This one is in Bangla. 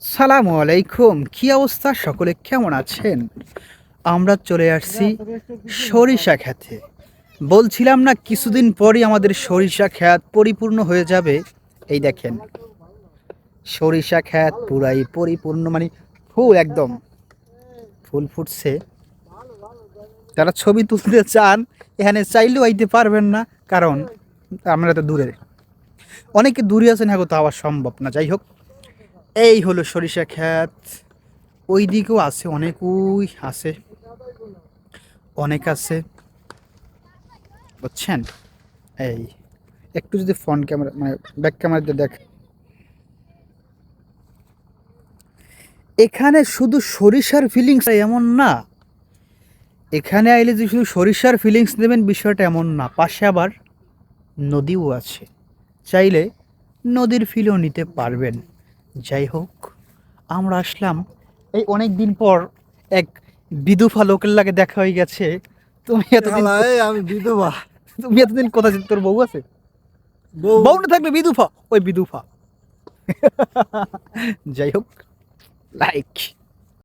সালামু আলাইকুম, কি অবস্থা? সকলে কেমন আছেন? আমরা চলে আসছি সরিষা ক্ষেতে। বলছিলাম না কিছুদিন পরই আমাদের সরিষা ক্ষেত পরিপূর্ণ হয়ে যাবে। এই দেখেন সরিষা ক্ষেত পুরাই পরিপূর্ণ, মানে ফুল একদম ফুল ফুটছে। যারা ছবি তুলতে চান এখানে চাইলেও আইতে পারবেন না, কারণ আমরা তো দূরে, অনেকে দূরে আছেন, হ্যাঁ তো আবার সম্ভব না। যাই হোক, এই হলো সরিষা ক্ষেত। ওই দিকেও আছে অনেক, ওই আছে অনেক আছে, বুঝছেন? এই একটু যদি ফ্রন্ট ক্যামেরা মানে ব্যাক ক্যামেরাতে দেখ, এখানে শুধু সরিষার ফিলিংস এমন না। এখানে আইলে যে শুধু সরিষার ফিলিংস নেবেন বিষয়টা এমন না, পাশে আবার নদীও আছে, চাইলে নদীর ফিলও নিতে পারবেন। যাই হোক, আমরা আসলাম এই অনেক দিন পর, এক বিধুফা লোকের লাগে দেখা হয়ে গেছে। তুমি এতদিন আমি বিধবা। তুমি এতদিন কোথায় ছিলি? তোর বউ আছে? বউ বউ না থাকলে বিধুফা, ওই বিধুফা। যাই হোক, লাইক